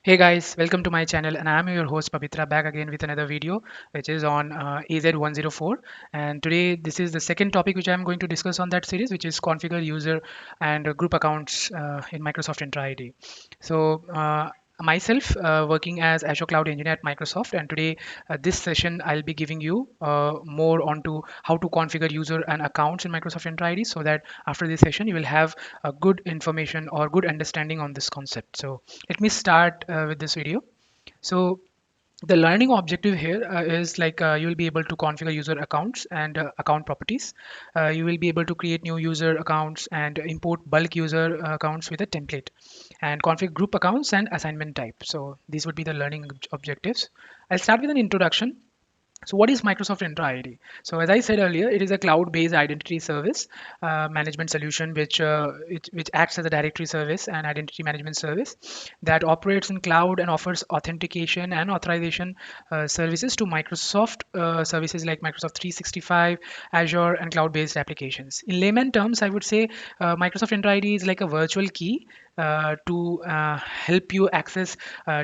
Hey guys, welcome to my channel, and I'm your host Pabitra, back again with another video which is on az-104. And today this is the second topic which I'm going to discuss on that series, which is configure user and group accounts in Microsoft Entra ID. So myself working as Azure Cloud Engineer at Microsoft, and today this session I'll be giving you more onto how to configure user and accounts in Microsoft Entra ID, so that after this session you will have a good information or good understanding on this concept. So let me start with this video. So the learning objective here is like you will be able to configure user accounts and account properties. You will be able to create new user accounts and import bulk user accounts with a template, and configure group accounts and assignment type. So these would be the learning objectives. I'll start with an introduction. So what is Microsoft Entra ID? So as I said earlier, it is a cloud-based identity service management solution which acts as a directory service and identity management service that operates in cloud and offers authentication and authorization services to Microsoft services like Microsoft 365, Azure, and cloud-based applications. In layman terms, I would say Microsoft Entra ID is like a virtual key to help you access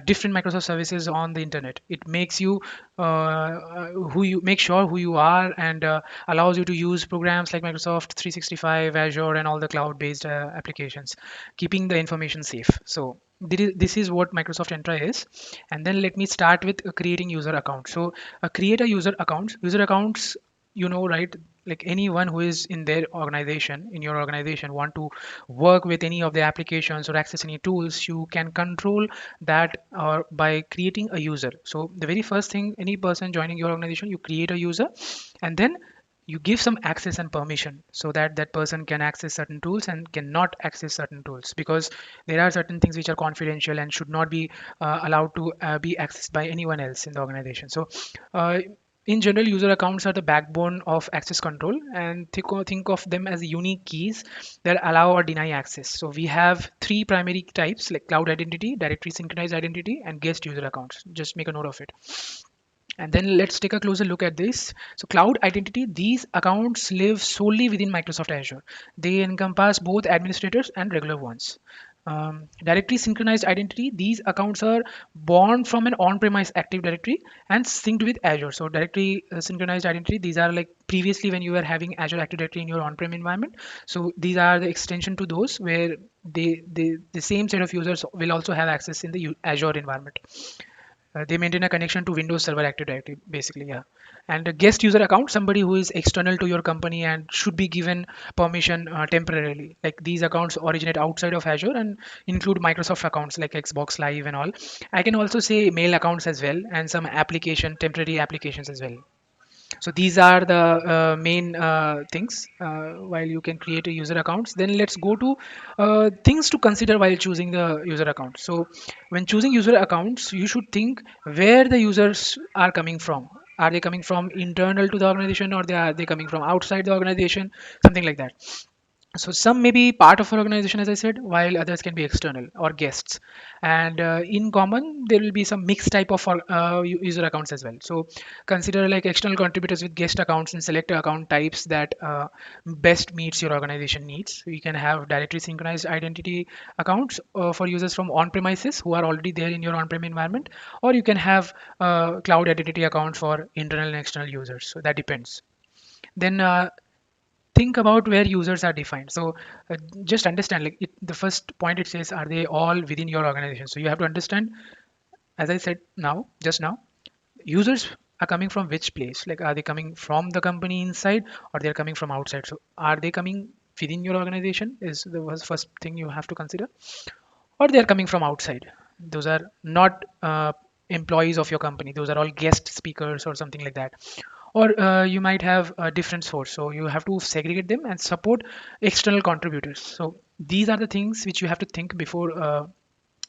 different Microsoft services on the internet. It makes you who you make sure who you are, and allows you to use programs like Microsoft 365, Azure, and all the cloud-based applications, keeping the information safe. So this is what Microsoft Entra is. And then let me start with creating user accounts. So create a user account. User accounts, right, like anyone who is in their organization, in your organization, want to work with any of the applications or access any tools, you can control that by creating a user. So the very first thing, any person joining your organization, you create a user, and then you give some access and permission so that that person can access certain tools and cannot access certain tools, because there are certain things which are confidential and should not be allowed to be accessed by anyone else in the organization. So uh, in general, user accounts are the backbone of access control, and think of them as unique keys that allow or deny access. So we have three primary types, like cloud identity, directory synchronized identity, and guest user accounts. Just make a note of it. And then let's take a closer look at this. So cloud identity, these accounts live solely within Microsoft Azure. They encompass both administrators and regular ones. Directory synchronized identity, these accounts are born from an on-premise Active Directory and synced with Azure. So directory synchronized identity, these are like previously when you were having Azure Active Directory in your on-prem environment. So these are the extension to those where the same set of users will also have access in the Azure environment. They maintain a connection to Windows Server Active Directory, basically, yeah. And a guest user account, somebody who is external to your company and should be given permission temporarily. Like these accounts originate outside of Azure and include Microsoft accounts like Xbox Live and all. I can also say mail accounts as well, and some temporary applications as well. So these are the main things while you can create a user accounts. Then let's go to things to consider while choosing the user account. So when choosing user accounts, you should think where the users are coming from. Are they coming from internal to the organization, or are they coming from outside the organization, something like that. So some may be part of our organization, as I said, while others can be external or guests. And in common, there will be some mixed type of user accounts as well. So consider like external contributors with guest accounts and select account types that best meets your organization needs. So you can have directory synchronized identity accounts for users from on-premises who are already there in your on-prem environment, or you can have cloud identity accounts for internal and external users. So that depends. Then think about where users are defined. So just understand, like the first point it says, are they all within your organization? So you have to understand, as I said just now, users are coming from which place? Like, are they coming from the company inside, or they're coming from outside? So are they coming within your organization is the first thing you have to consider, or they're coming from outside. Those are not employees of your company. Those are all guest speakers or something like that. Or you might have a different source. So you have to segregate them and support external contributors. So these are the things which you have to think before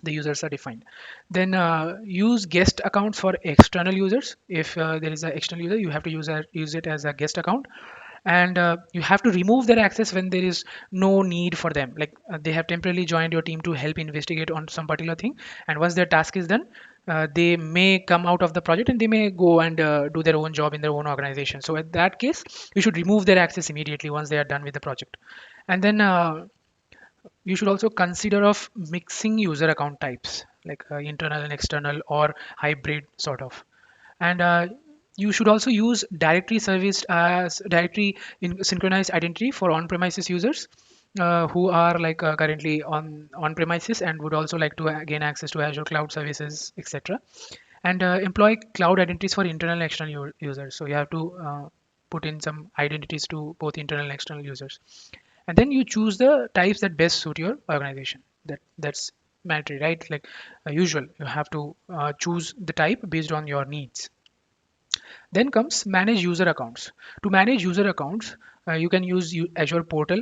the users are defined. Then use guest accounts for external users. If there is an external user, you have to use it as a guest account, and you have to remove their access when there is no need for them, like they have temporarily joined your team to help investigate on some particular thing, and once their task is done, they may come out of the project and they may go and do their own job in their own organization. So at that case, you should remove their access immediately once they are done with the project. And then you should also consider of mixing user account types like internal and external or hybrid sort of. And you should also use directory service as directory in synchronized identity for on-premises users who are like currently on premises and would also like to gain access to Azure cloud services, etc. And employ cloud identities for internal and external users. So you have to put in some identities to both internal and external users, and then you choose the types that best suit your organization. That's mandatory, right? Like usual, you have to choose the type based on your needs. Then comes manage user accounts. To manage user accounts, you can use Azure Portal,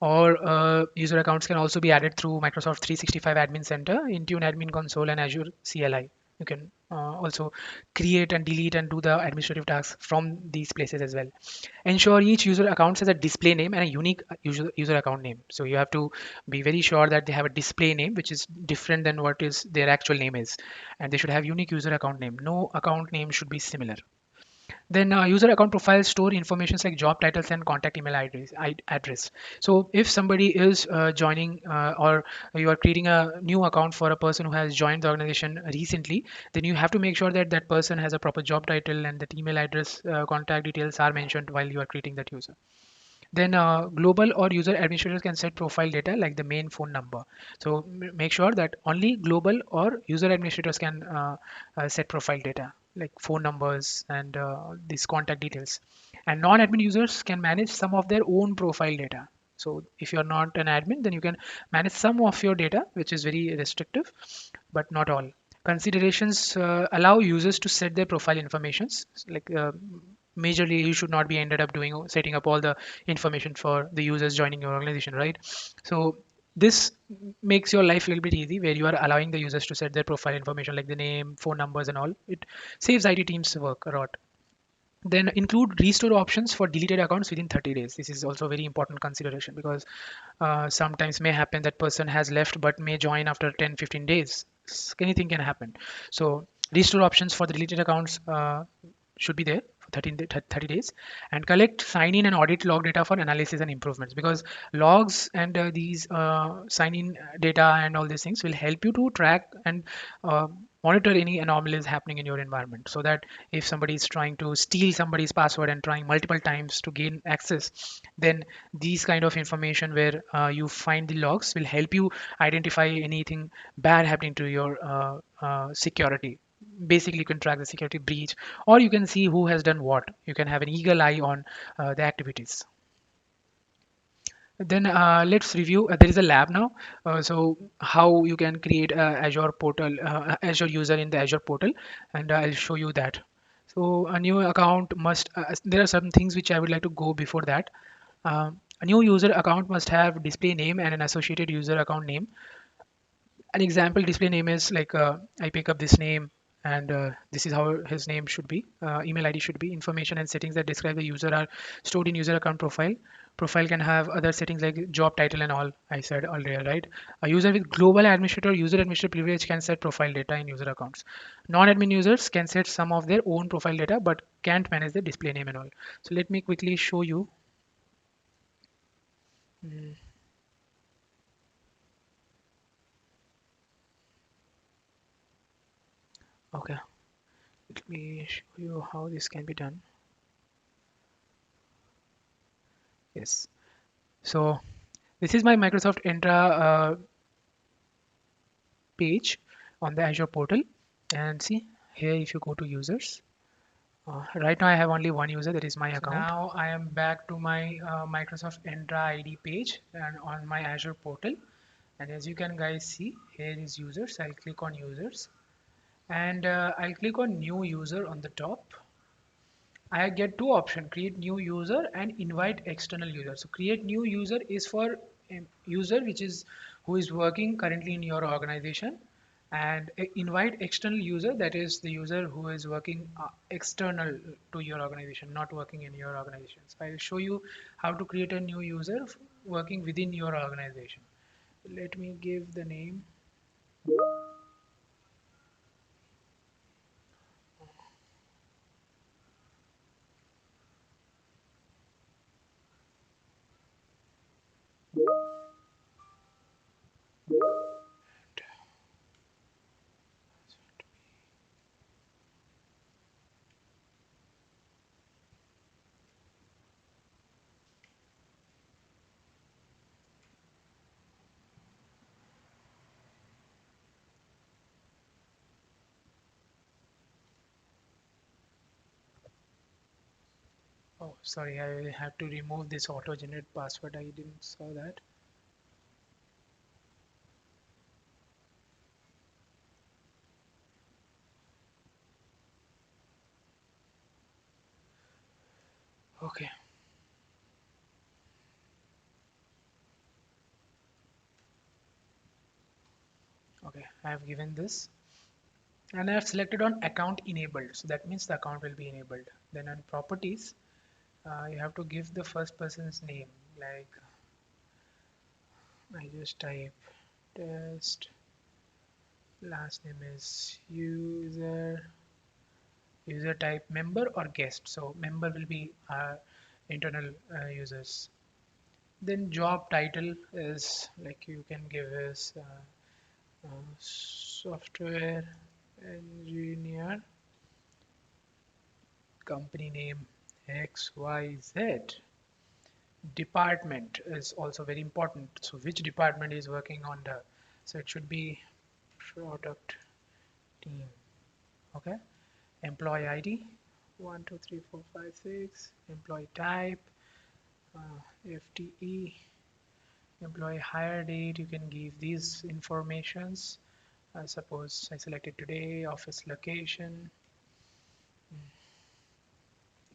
or user accounts can also be added through Microsoft 365 Admin Center, Intune Admin Console, and Azure CLI. You can also create and delete and do the administrative tasks from these places as well. Ensure each user account has a display name and a unique user account name. So you have to be very sure that they have a display name which is different than what is their actual name is, and they should have unique user account name. No account name should be similar. Then user account profiles store information like job titles and contact email address. So if somebody is joining or you are creating a new account for a person who has joined the organization recently, then you have to make sure that that person has a proper job title and that email address, contact details are mentioned while you are creating that user. Then global or user administrators can set profile data like the main phone number. So make sure that only global or user administrators can set profile data like phone numbers and these contact details. And non-admin users can manage some of their own profile data. So if you're not an admin, then you can manage some of your data, which is very restrictive, but not all. Considerations allow users to set their profile informations like majorly you should not be ended up doing setting up all the information for the users joining your organization, right? So this makes your life a little bit easy where you are allowing the users to set their profile information like the name, phone numbers and all. It saves IT teams work a lot. Then include restore options for deleted accounts within 30 days. This is also a very important consideration because sometimes may happen that person has left but may join after 10-15 days. Anything can happen. So restore options for the deleted accounts should be there for 30 days. And collect sign in and audit log data for analysis and improvements, because logs and these sign in data and all these things will help you to track and uh, monitor any anomalies happening in your environment, so that if somebody is trying to steal somebody's password and trying multiple times to gain access, then these kind of information where you find the logs will help you identify anything bad happening to your security. Basically you can track the security breach, or you can see who has done what. You can have an eagle eye on the activities. Then let's review. There is a lab now. So how you can create a Azure portal, Azure user in the Azure portal, and I'll show you that. So a new account must. There are some things which I would like to go before that. A new user account must have display name and an associated user account name. An example display name is like I pick up this name, and this is how his name should be. Email ID should be. Information and settings that describe the user are stored in user account profile. Profile can have other settings like job title and all I said earlier, right? A user with global administrator user administrator privilege can set profile data in user accounts. Non-admin users can set some of their own profile data but can't manage the display name and all. So let me quickly show you. Mm, okay, let me show you how this can be done. Yes. So this is my Microsoft Entra page on the Azure portal, and see here if you go to users, right now I have only one user, that is my account. Now I am back to my Microsoft Entra ID page and on my Azure portal, and as you can guys see, here is users. I'll click on users, and I'll click on new user on the top. I get two options: create new user and invite external user. So create new user is for a user which is who is working currently in your organization, and invite external user, that is the user who is working external to your organization, not working in your organization. So I'll show you how to create a new user working within your organization. Let me give the name. Oh, sorry, I have to remove this auto-generate password. I didn't saw that. Okay, okay, I have given this and I have selected on account enabled. So that means the account will be enabled. Then on properties, you have to give the first person's name. Like I just type test, last name is user type member or guest. So member will be our internal users. Then job title is like you can give as software engineer, company name XYZ. Department is also very important. So which department is working on the, so it should be product team. Okay. Employee ID 1 2 3 4 5 6. Employee type FTE. Employee hire date, you can give these informations. Suppose I selected today, office location,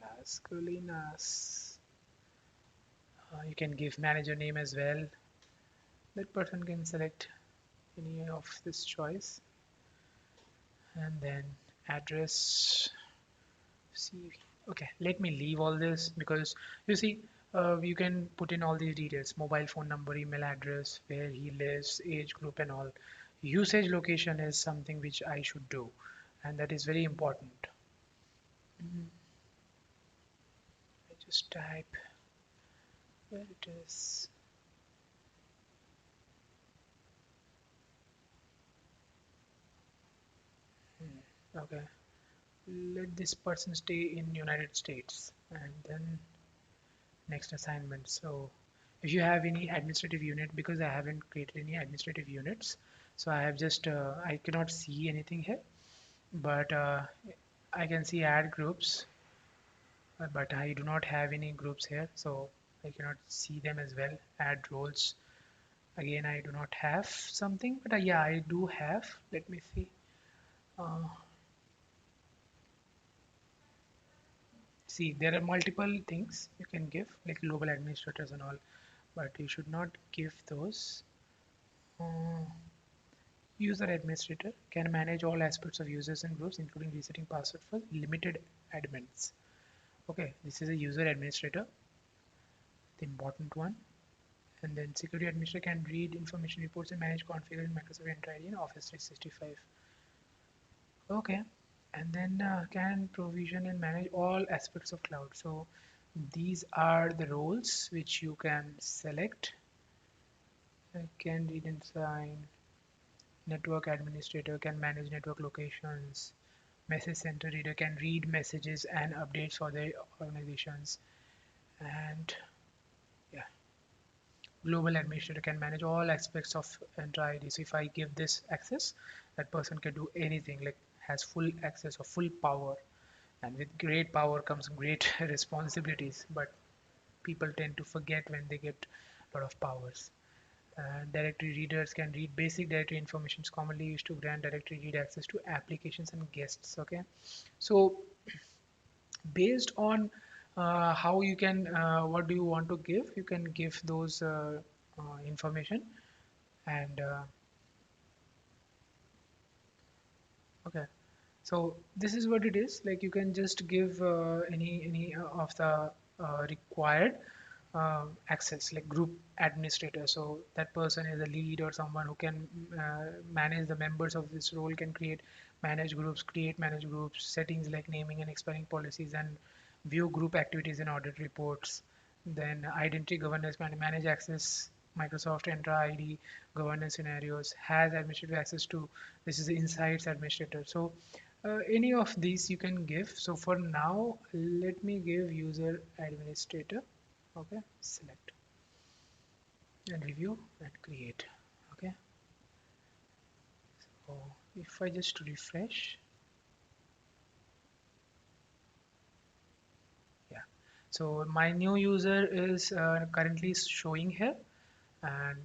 Las Colinas. You can give manager name as well. That person can select any of this choice. And then address, CV. Okay, let me leave all this because you see, you can put in all these details, mobile phone number, email address, where he lives, age group and all. Usage location is something which I should do, and that is very important. Mm, I just type where it is. Okay, let this person stay in United States, and then next assignment. So if you have any administrative unit, because I haven't created any administrative units, so I have just I cannot see anything here, but I can see add groups, but I do not have any groups here, so I cannot see them as well. Add roles, again I do not have something, but yeah, I do have. Let me see. uh, See, there are multiple things you can give, like global administrators and all, but you should not give those. uh, User administrator can manage all aspects of users and groups, including resetting password for limited admins. Okay, this is a user administrator, the important one. And then security administrator can read information reports and manage configure in Microsoft Entra ID and Office 365. Okay, and then can provision and manage all aspects of cloud. So these are the roles which you can select. I can read and sign. Network administrator can manage network locations. Message center reader can read messages and updates for the organizations. And yeah, global administrator can manage all aspects of Entra ID. So if I give this access, that person can do anything, like has full access or full power. And with great power comes great responsibilities, but people tend to forget when they get a lot of powers. Directory readers can read basic directory information commonly used to grant directory read access to applications and guests. Okay, so based on how you can what do you want to give, you can give those information. And okay, so this is what it is. Like you can just give any of the required access, like group administrator. So that person is a lead or someone who can manage the members of this role, can create manage groups, create manage groups, settings like naming and expiring policies, and view group activities and audit reports. Then identity governance, manage access, Microsoft Entra ID governance scenarios, has administrative access to, this is the insights administrator. So any of these you can give. So for now, let me give user administrator. Okay, select and review and create. Okay, so if I just refresh, yeah, So my new user is currently showing here, and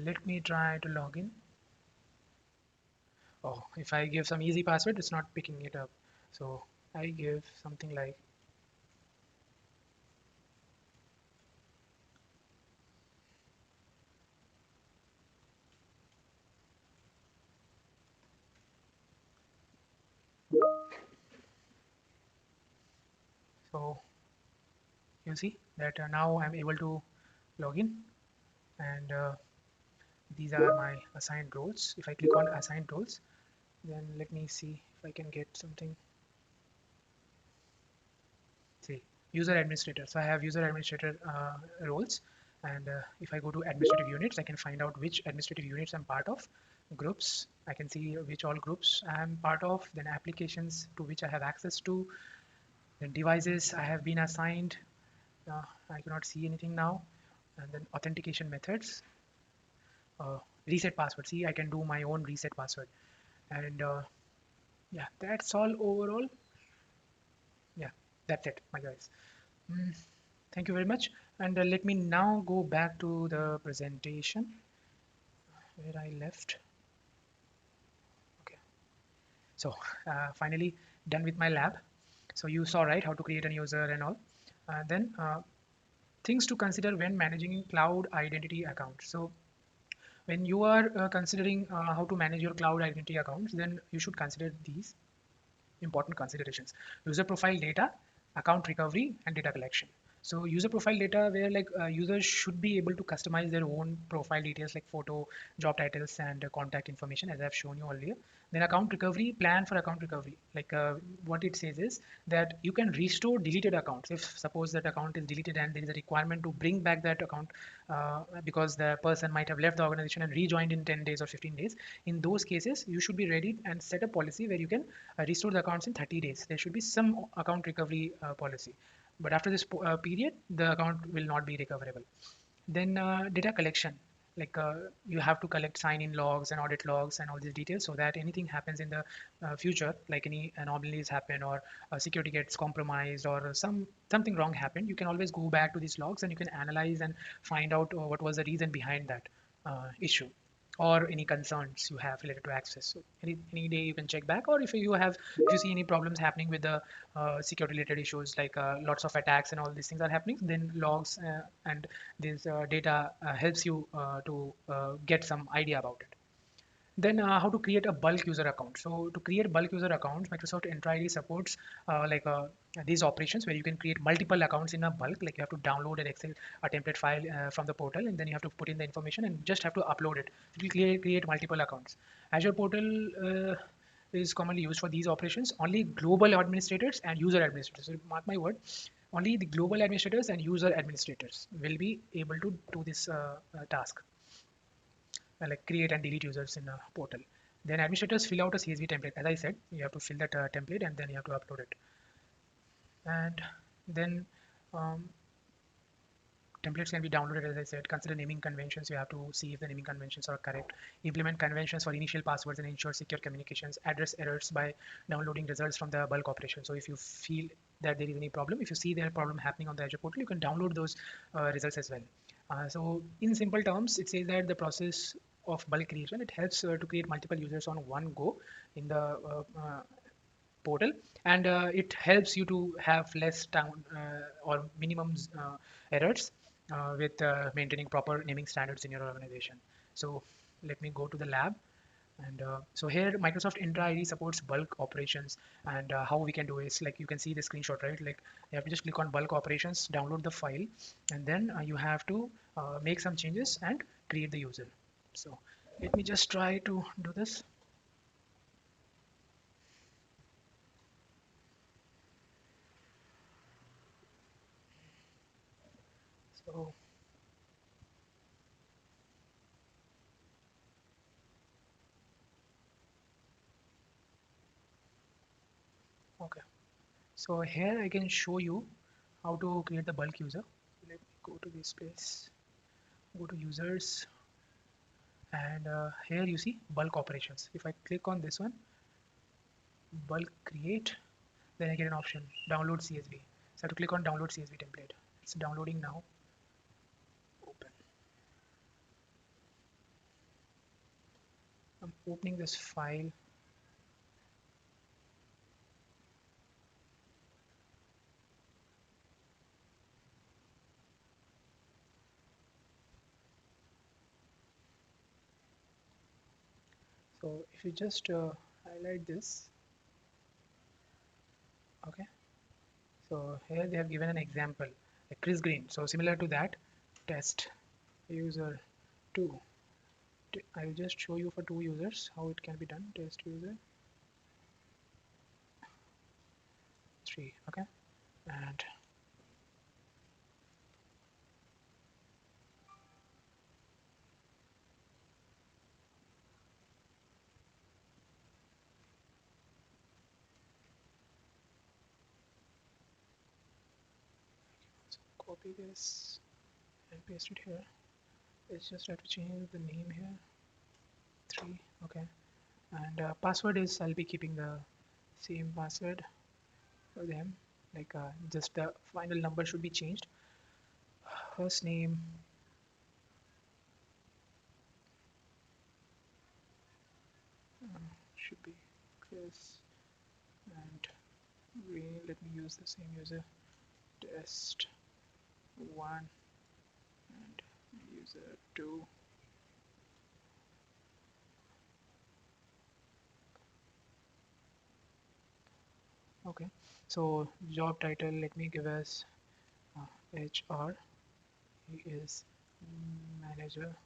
let me try to log in. Oh, if I give some easy password, it's not picking it up. So I give something like, so you see that now I'm able to log in, and these are my assigned roles. If I click on assigned roles, then let me see if I can get something. See, user administrator. So I have user administrator roles, and if I go to administrative units, I can find out which administrative units I'm part of. Groups, I can see which all groups I'm part of. Then applications to which I have access to. Then devices I have been assigned. I cannot see anything now. And then authentication methods. Reset password. See, I can do my own reset password. And yeah, that's all overall. Yeah, that's it, my guys. Mm, thank you very much. And let me now go back to the presentation where I left. Okay, so finally done with my lab. So you saw, right, how to create a user and all. Then things to consider when managing cloud identity accounts. So when you are considering how to manage your cloud identity accounts, then you should consider these important considerations: user profile data, account recovery, and data collection. So user profile data, where like users should be able to customize their own profile details like photo, job titles, and contact information, as I've shown you earlier. Then account recovery, plan for account recovery. Like what it says is that you can restore deleted accounts. If suppose that account is deleted and there is a requirement to bring back that account because the person might have left the organization and rejoined in 10 days or 15 days, in those cases, you should be ready and set a policy where you can restore the accounts in 30 days. There should be some account recovery policy. But after this period, the account will not be recoverable. Then data collection, like you have to collect sign-in logs and audit logs and all these details so that anything happens in the future, like any anomalies happen or security gets compromised or something wrong happened, you can always go back to these logs and you can analyze and find out what was the reason behind that issue or any concerns you have related to access. So any day you can check back, or if you see any problems happening with the security related issues like lots of attacks and all these things are happening, then logs and this data helps you to get some idea about it. Then how to create a bulk user account. So to create bulk user accounts, Microsoft Entra ID supports these operations where you can create multiple accounts in a bulk. Like you have to download an Excel, a template file from the portal, and then you have to put in the information and just have to upload it. It will create multiple accounts. Azure portal is commonly used for these operations. Only global administrators and user administrators. So mark my word, only the global administrators and user administrators will be able to do this task, like create and delete users in a portal. Then administrators fill out a CSV template. As I said, you have to fill that template and then you have to upload it. And then um, templates can be downloaded, as I said. Consider naming conventions. You have to see if the naming conventions are correct. Implement conventions for initial passwords and ensure secure communications. Address errors by downloading results from the bulk operation. So if you feel that there is any problem, if you see there problem happening on the Azure portal, you can download those results as well. So in simple terms, it says that the process of bulk creation, it helps to create multiple users on one go in the portal, and it helps you to have less time or minimum errors with maintaining proper naming standards in your organization. So let me go to the lab. And so here Microsoft Entra ID supports bulk operations, and how we can do is like you can see the screenshot, right? Like you have to just click on bulk operations, download the file, and then you have to make some changes and create the user. So let me just try to do this. So okay, so here I can show you how to create the bulk user. Let me go to this place, go to users, and here you see bulk operations. If I click on this one, bulk create, then I get an option, download CSV. So I have to click on download CSV template. It's downloading now. Open. I'm opening this file. So if you just highlight this, okay. So here they have given an example, like Chris Green. So similar to that, test user 2. I will just show you for 2 users how it can be done. Test user 3, okay. And so copy this and paste it here. It's just have to change the name here. 3, okay. And password is I'll be keeping the same password for them. Like just the final number should be changed. First name, should be Chris, and let me use the same user, test 1 and user 2. Okay, so job title, let me give us HR. He is manager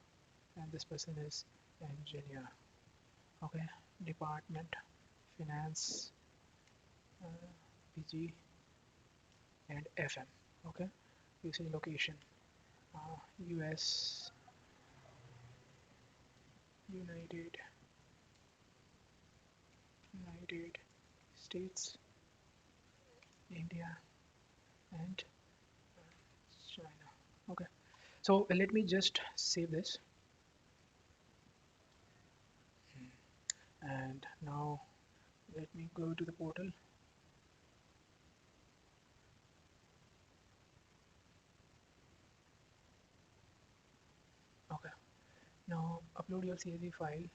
and this person is engineer. Okay, department, finance, PG and FM. Okay, usage location, US, United States, India and China. Okay, so let me just save this, and now let me go to the portal. Okay, now upload your CSV file.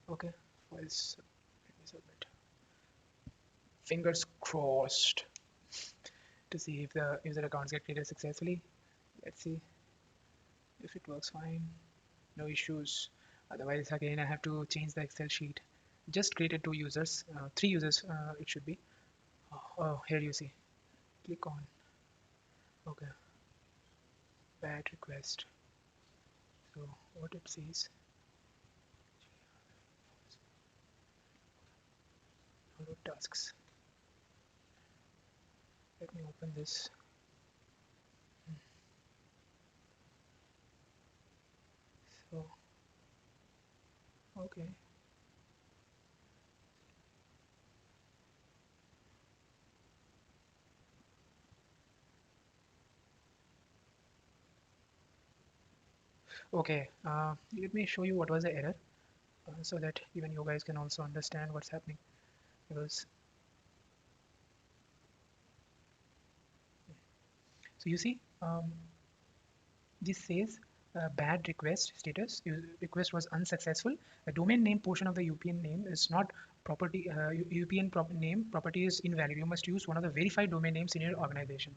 Okay, files, let me submit. Fingers crossed to see if the user accounts get created successfully. Let's see if it works fine. No issues. Otherwise, again, I have to change the Excel sheet. Just created 2 users, 3 users. It should be. Oh, here you see. Click on. Okay. Bad request. So what it says. Download tasks. Let me open this. So okay. Okay. Let me show you what was the error, so that even you guys can also understand what's happening. Because so you see, this says bad request status. Request was unsuccessful. The domain name portion of the UPN name is not property. UPN name property is invalid. You must use one of the verified domain names in your organization.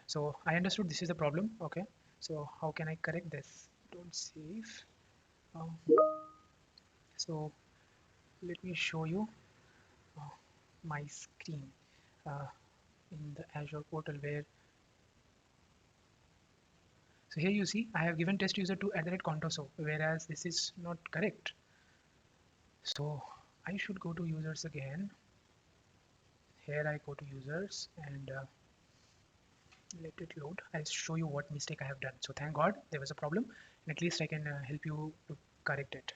So I understood this is the problem. Okay. So how can I correct this? Don't save. Um, so let me show you uh, my screen uh, in the Azure portal where. So here you see I have given test user to @contoso, whereas this is not correct. So I should go to users again. Here I go to users and let it load. I'll show you what mistake I have done. So thank God there was a problem, and at least I can help you to correct it.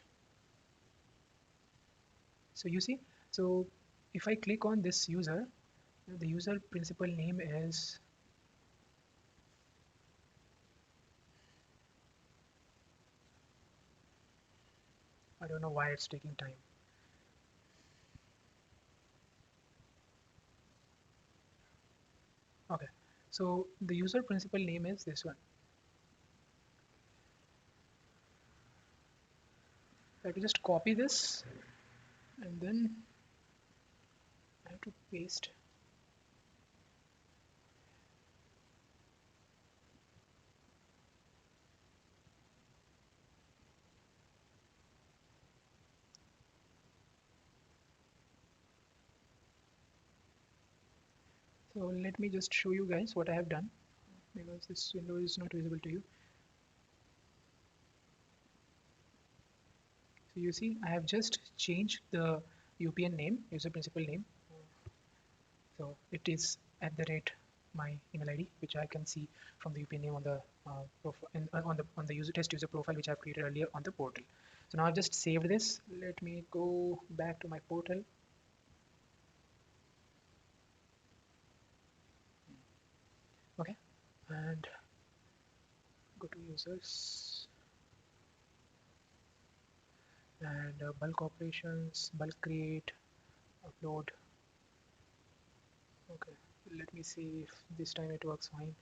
So you see, so if I click on this user, the user principal name is, I don't know why it's taking time. So the user principal name is this one. I have to just copy this and then I have to paste. So let me just show you guys what I have done because this window is not visible to you. So you see, I have just changed the UPN name, user principal name. So it is at the rate my email ID, which I can see from the UPN name on the profile on the user test user profile which I've created earlier on the portal. So now I've just saved this. Let me go back to my portal. Okay, and go to users and bulk operations, bulk create, upload. Okay, let me see if this time it works fine.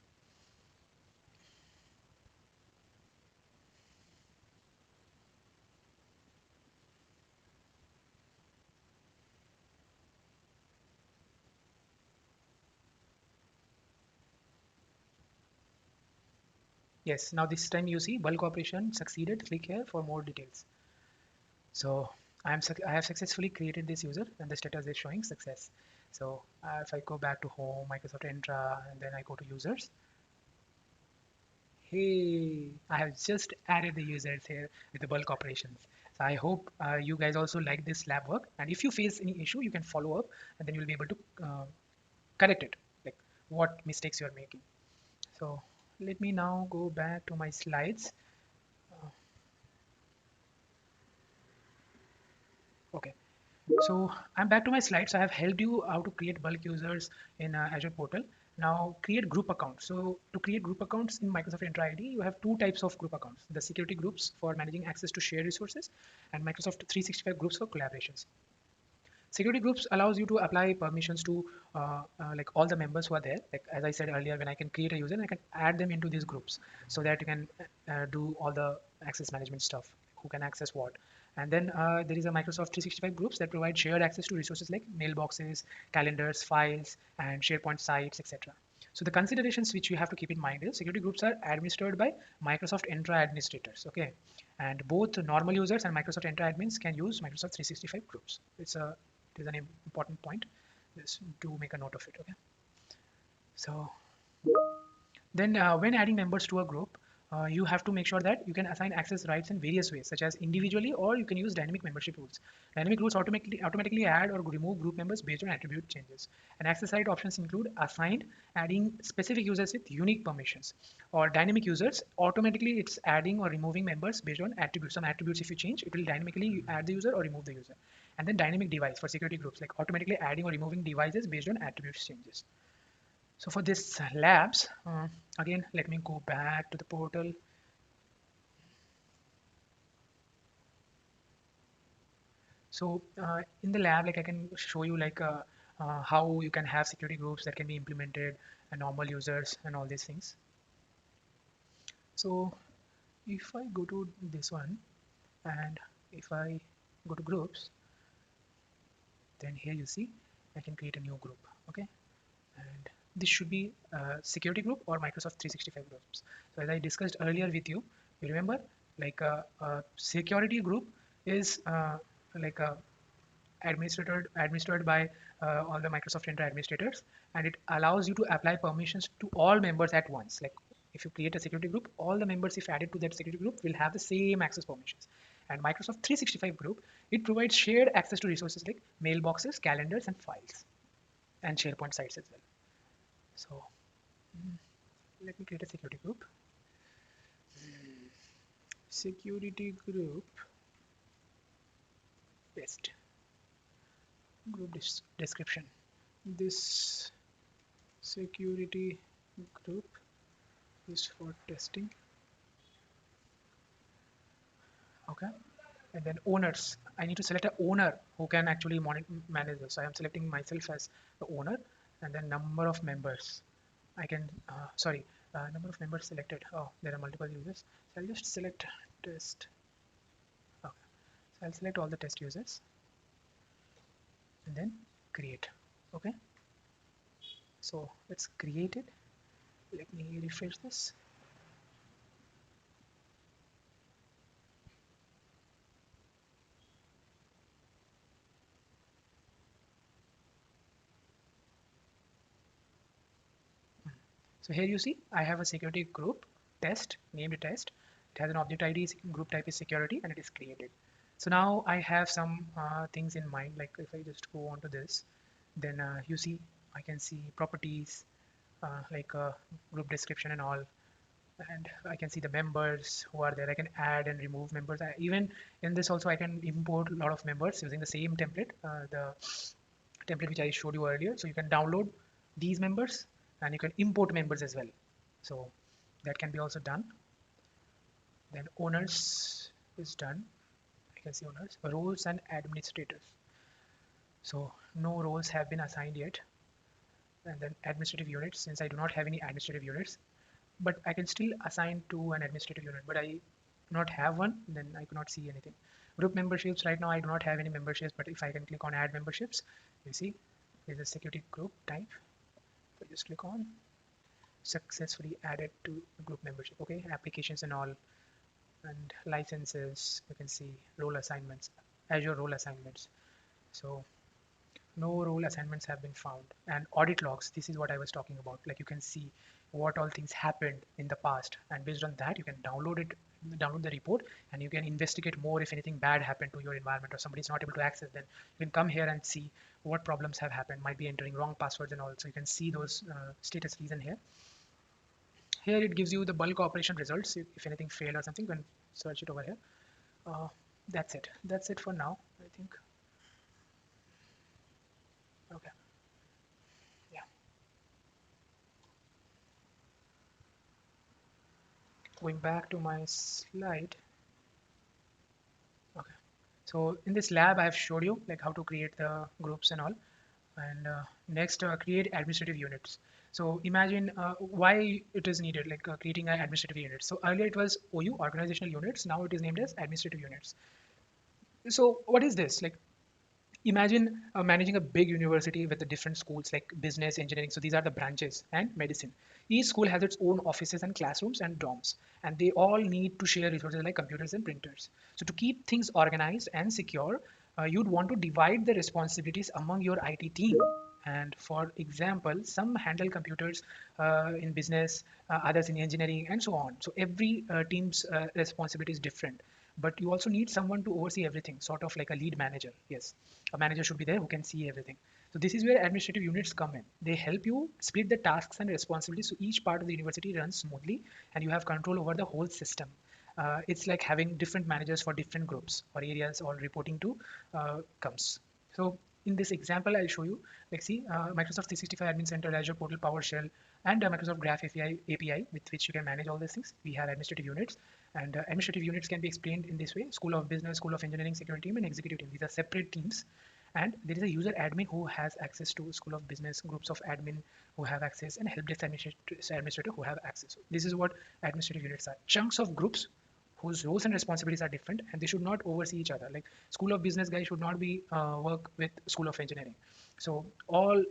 Yes, now this time you see bulk operation succeeded. Click here for more details. So I have successfully created this user and the status is showing success. So if I go back to home, Microsoft Entra, and then I go to users, hey, I have just added the users here with the bulk operations. So I hope you guys also like this lab work. And if you face any issue, you can follow up and then you'll be able to correct it, like what mistakes you're making. So let me now go back to my slides. Okay. So I'm back to my slides. I have helped you how to create bulk users in Azure portal. Now create group accounts. So to create group accounts in Microsoft Entra ID, you have two types of group accounts: the security groups for managing access to shared resources, and Microsoft 365 groups for collaborations. Security groups allows you to apply permissions to like all the members who are there. Like as I said earlier, when I can create a user, I can add them into these groups so that you can do all the access management stuff. Who can access what? And then there is a Microsoft 365 groups that provide shared access to resources like mailboxes, calendars, files, and SharePoint sites, etc. So the considerations which you have to keep in mind is security groups are administered by Microsoft Entra administrators. Okay, and both normal users and Microsoft Entra admins can use Microsoft 365 groups. It is an important point. Just do make a note of it. Okay. So then when adding members to a group, you have to make sure that you can assign access rights in various ways, such as individually, or you can use dynamic membership rules. Dynamic rules automatically add or remove group members based on attribute changes. And access right options include assigned, adding specific users with unique permissions, or dynamic users, automatically it's adding or removing members based on attributes. Some attributes, if you change, it will dynamically add the user or remove the user. And then dynamic device for security groups, like automatically adding or removing devices based on attributes changes. So for this labs, again, let me go back to the portal. So in the lab, like I can show you like how you can have security groups that can be implemented and normal users and all these things. So if I go to this one and if I go to groups, then here you see I can create a new group. Okay, and this should be a security group or Microsoft 365 groups. So as I discussed earlier with you, you remember like a security group is like a administered by all the Microsoft Entra administrators, and it allows you to apply permissions to all members at once. Like if you create a security group, all the members if added to that security group will have the same access permissions. And Microsoft 365 group, it provides shared access to resources like mailboxes, calendars, and files, and SharePoint sites as well. So let me create a security group. Security group, paste, group description. This security group is for testing. Okay. And then owners. I need to select an owner who can actually manage this. So I am selecting myself as the owner, and then number of members. I can, sorry, number of members selected. Oh, there are multiple users. So I'll just select test. Okay. So I'll select all the test users and then create. Okay. So let's create it. Let me refresh this. So here you see I have a security group test, named test. It has an object ID, group type is security, and it is created. So now I have some things in mind. Like if I just go on to this, then you see I can see properties, like group description and all, and I can see the members who are there. I can add and remove members. Even in this also I can import a lot of members using the same template, the template which I showed you earlier. So you can download these members and you can import members as well. So that can be also done. Then owners is done. I can see owners, roles and administrators. So no roles have been assigned yet. And then administrative units, since I do not have any administrative units, but I can still assign to an administrative unit, but I do not have one, then I cannot see anything. Group memberships, right now I do not have any memberships, but if I can click on add memberships, you see there's a security group type. So just click on successfully added to group membership. Okay, applications and all, and licenses, you can see role assignments, Azure role assignments. So no role assignments have been found. And audit logs, this is what I was talking about. Like you can see what all things happened in the past, and based on that you can download it, download the report, and you can investigate more. If anything bad happened to your environment or somebody is not able to access, then you can come here and see what problems have happened. Might be entering wrong passwords and all, so you can see those status reason here. Here it gives you the bulk operation results. If anything failed or something, you can search it over here. uh, that's it for now, I think. Okay. Yeah. Going back to my slide. Okay. So in this lab, I have showed you like how to create the groups and all. And next, create administrative units. So imagine why it is needed, like creating an administrative unit. So earlier it was OU, organizational units. Now it is named as administrative units. So what is this? Like imagine managing a big university with the different schools like business, engineering. So these are the branches, and medicine. Each school has its own offices and classrooms and dorms, and they all need to share resources like computers and printers. So to keep things organized and secure, you'd want to divide the responsibilities among your IT team. And for example, some handle computers in business, others in engineering, and so on. So every team's responsibility is different, but you also need someone to oversee everything, sort of like a lead manager. Yes, a manager should be there who can see everything. So this is where administrative units come in. They help you split the tasks and responsibilities so each part of the university runs smoothly and you have control over the whole system. It's like having different managers for different groups or areas all reporting to comes. So in this example, I'll show you. Like see, Microsoft 365 Admin Center, Azure Portal, PowerShell, and Microsoft Graph API with which you can manage all these things. We have administrative units, and administrative units can be explained in this way: School of Business, School of Engineering, Security Team, and Executive Team. These are separate teams. And there is a user admin who has access to School of Business, groups of admin who have access, and help desk administrator who have access. So this is what administrative units are: chunks of groups whose roles and responsibilities are different, and they should not oversee each other. Like School of Business guys should not be work with School of Engineering. So all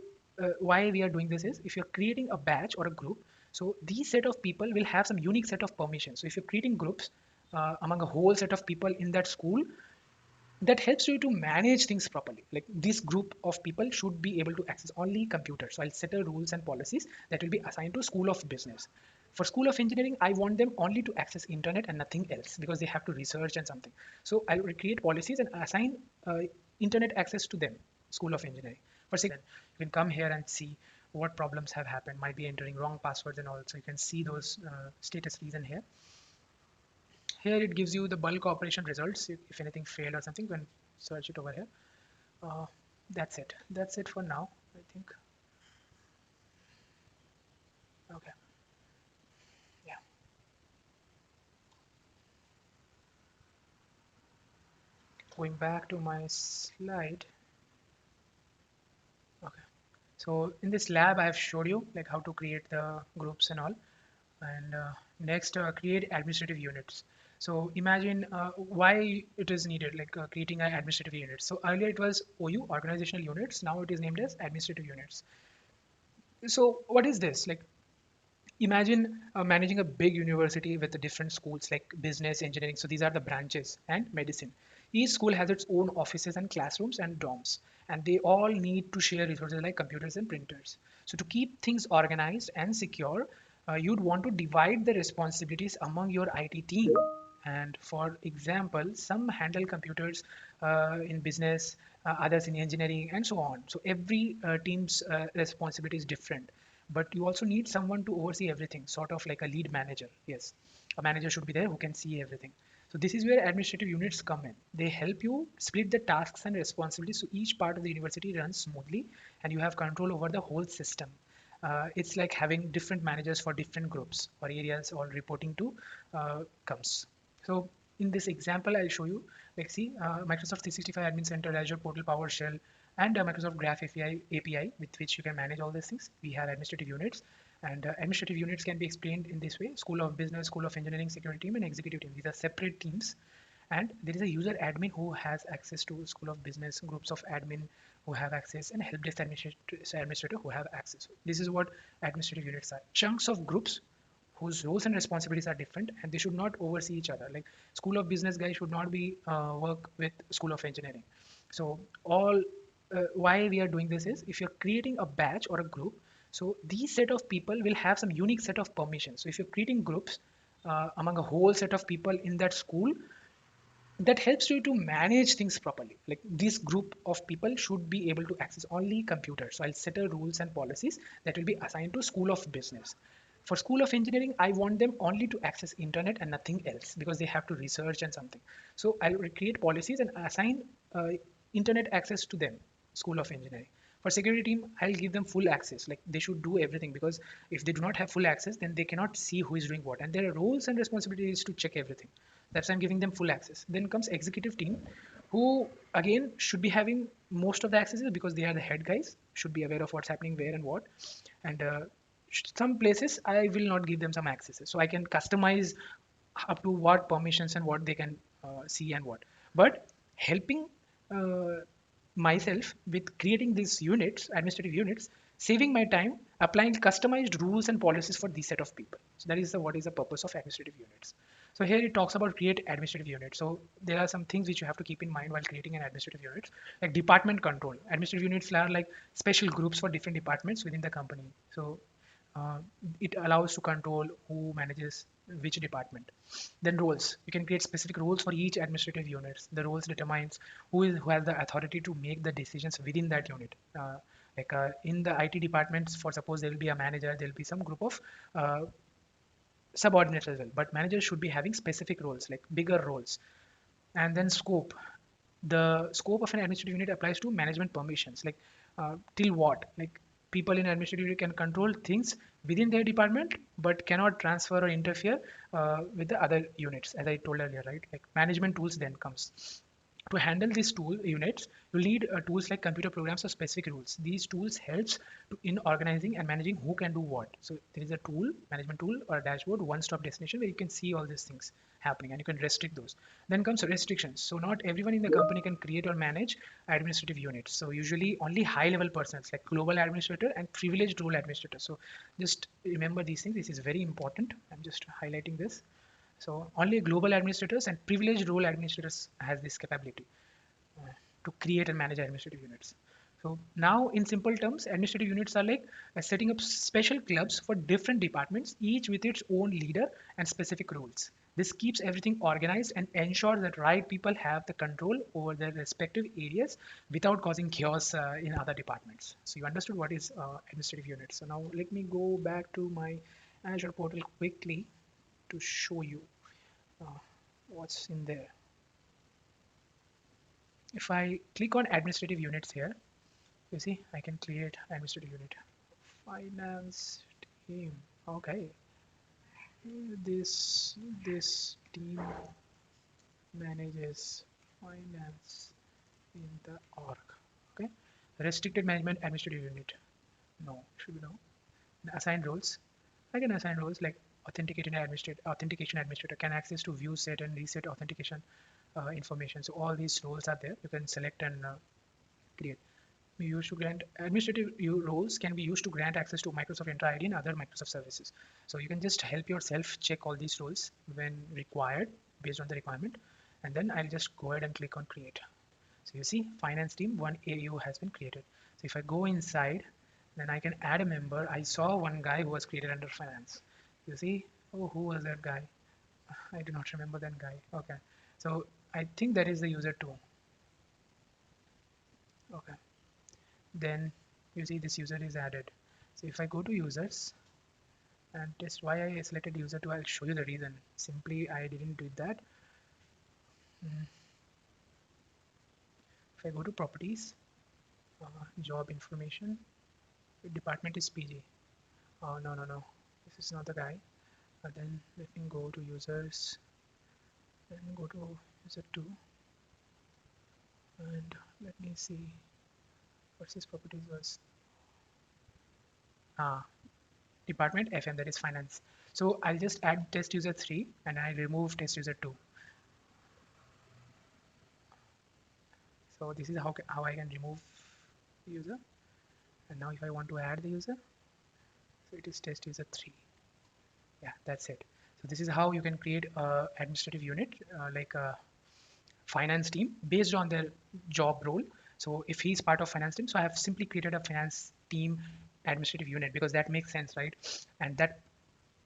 why we are doing this is, if you're creating a batch or a group, so these set of people will have some unique set of permissions. So if you're creating groups among a whole set of people in that school, that helps you to manage things properly. Like this group of people should be able to access only computers. So I'll settle rules and policies that will be assigned to School of Business. For School of Engineering, I want them only to access internet and nothing else because they have to research and something. So I'll create policies and assign internet access to them, School of Engineering. For then you can come here and see what problems have happened. Might be entering wrong passwords and all. So you can see those status reason here. Here it gives you the bulk operation results. If anything failed or something, you can search it over here. Uh, that's it for now, I think. Okay. Yeah. Going back to my slide. Okay. So in this lab, I've showed you like how to create the groups and all. And next, create administrative units. So imagine why it is needed, like creating an administrative unit. So earlier it was OU, organizational units. Now it is named as administrative units. So what is this? Like imagine managing a big university with the different schools like business, engineering. So these are the branches and medicine. Each school has its own offices and classrooms and dorms, and they all need to share resources like computers and printers. So to keep things organized and secure, you'd want to divide the responsibilities among your IT team. And for example, some handle computers in business, others in engineering, and so on. So every team's responsibility is different, but you also need someone to oversee everything, sort of like a lead manager. Yes, a manager should be there who can see everything. So this is where administrative units come in. They help you split the tasks and responsibilities so each part of the university runs smoothly and you have control over the whole system. It's like having different managers for different groups or areas all reporting to comes. So in this example, I'll show you, like see, Microsoft 365 Admin Center, Azure Portal, PowerShell, and Microsoft Graph API with which you can manage all these things. We have administrative units, and administrative units can be explained in this way: School of Business, School of Engineering, Security Team, and Executive Team. These are separate teams, and there is a user admin who has access to School of Business, groups of admin who have access, and help desk administrator who have access. This is what administrative units are: chunks of groups whose roles and responsibilities are different, and they should not oversee each other. Like School of Business guys should not be work with School of Engineering. So all why we are doing this is, if you're creating a batch or a group, so these set of people will have some unique set of permissions. So if you're creating groups among a whole set of people in that school, that helps you to manage things properly. Like this group of people should be able to access only computers. So I'll set a rules and policies that will be assigned to School of Business. For School of Engineering, I want them only to access internet and nothing else because they have to research and something. So I'll create policies and assign internet access to them, School of Engineering. For security team, I'll give them full access. Like they should do everything, because if they do not have full access, then they cannot see who is doing what. And their roles and responsibilities to check everything. That's why I'm giving them full access. Then comes executive team, who again should be having most of the accesses because they are the head guys, should be aware of what's happening where and what. And some places I will not give them some accesses. So I can customize up to what permissions and what they can see and what. But helping uh, myself with creating these units, administrative units, saving my time, applying customized rules and policies for this set of people. So that is what is the purpose of administrative units. So here it talks about create administrative units. So there are some things which you have to keep in mind while creating an administrative unit, like department control. Administrative units are like special groups for different departments within the company. So uh, it allows to control who manages which department. Then roles. You can create specific roles for each administrative unit. The roles determines who has the authority to make the decisions within that unit. In the IT departments, for suppose there will be a manager, there will be some group of uh, subordinates as well. But managers should be having specific roles, like bigger roles. And then scope. The scope of an administrative unit applies to management permissions, like till what? Like people in administrative unit can control things within their department, but cannot transfer or interfere with the other units, as I told earlier, right? Like management tools then comes. To handle these tool units, you need tools like computer programs or specific rules. These tools helps in organizing and managing who can do what. So there is a tool, management tool or a dashboard, one-stop destination where you can see all these things happening and you can restrict those. Then comes restrictions. So not everyone in the company can create or manage administrative units. So usually only high-level persons like global administrator and privileged role administrator. So just remember these things. This is very important. I'm just highlighting this. So only global administrators and privileged role administrators has this capability to create and manage administrative units. So now in simple terms, administrative units are like setting up special clubs for different departments, each with its own leader and specific roles. This keeps everything organized and ensures that right people have the control over their respective areas without causing chaos in other departments. So you understood what is administrative units. So now let me go back to my Azure portal quickly to show you uh, what's in there. If I click on administrative units here, you see I can create administrative unit. Finance team. Okay. This team manages finance in the org. Okay. Restricted management administrative unit. No, should be no. Assign roles. I can assign roles like authentication administrator can access to view set and reset authentication information. So all these roles are there. You can select and create. We used to grant administrative roles can be used to grant access to Microsoft Entra ID and other Microsoft services. So you can just help yourself check all these roles when required based on the requirement. And then I'll just go ahead and click on create. So you see finance team 1AU has been created. So if I go inside, then I can add a member. I saw one guy who was created under finance. You see, oh, who was that guy? I do not remember that guy. Okay. So I think that is the user too. Okay. Then you see this user is added. So if I go to users and test why I selected user 2, I'll show you the reason. Simply I didn't do that. Mm, if I go to properties, job information, department is PG. Oh, no, no, no. This is not the guy. Then let me go to users and go to user 2 and let me see what his properties was. Ah, department FM, that is finance. So I'll just add test user 3 and I remove test user 2. So this is how I can remove the user. And now if I want to add the user, so it is test user 3. Yeah, that's it. So this is how you can create a administrative unit like a finance team based on their job role. So if he's part of finance team, so I have simply created a finance team administrative unit because that makes sense, right? And that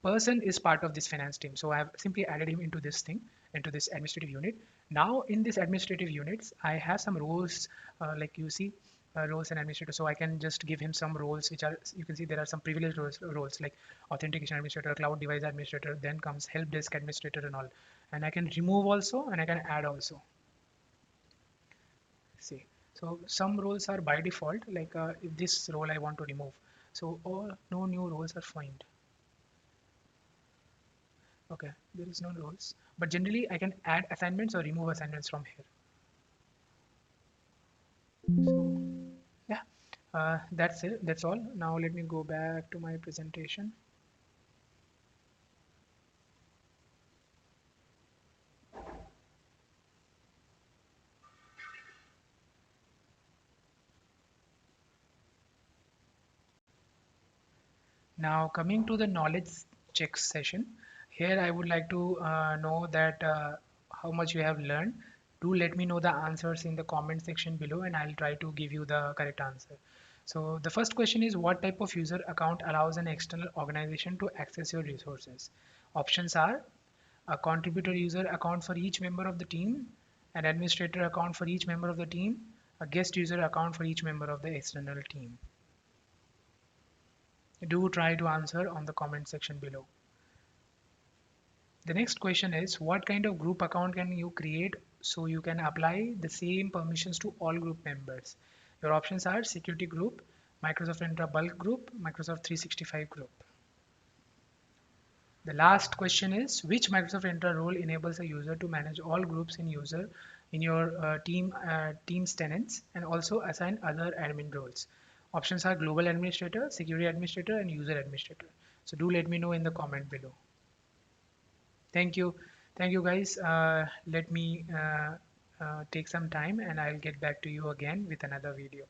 person is part of this finance team. So I have simply added him into this thing, into this administrative unit. Now in this administrative units, I have some roles like you see roles and administrator. So I can just give him some roles, which are, you can see there are some privileged roles like authentication administrator, cloud device administrator, then comes help desk administrator and all. And I can remove also, and I can add also. See, so some roles are by default, like if this role I want to remove. So all no new roles are found. Okay, there is no roles, but generally I can add assignments or remove assignments from here. So yeah, that's it. That's all. Now let me go back to my presentation. Now coming to the knowledge check session, here I would like to know that how much you have learned. Do let me know the answers in the comment section below and I'll try to give you the correct answer. So the first question is what type of user account allows an external organization to access your resources? Options are a contributor user account for each member of the team, an administrator account for each member of the team, a guest user account for each member of the external team. Do try to answer on the comment section below. The next question is what kind of group account can you create so you can apply the same permissions to all group members? Your options are security group, Microsoft Entra bulk group, Microsoft 365 group. The last question is which Microsoft Entra role enables a user to manage all groups in your team's tenants and also assign other admin roles. Options are global administrator, security administrator, and user administrator. So do let me know in the comment below. Thank you. Thank you guys. Let me take some time and I'll get back to you again with another video.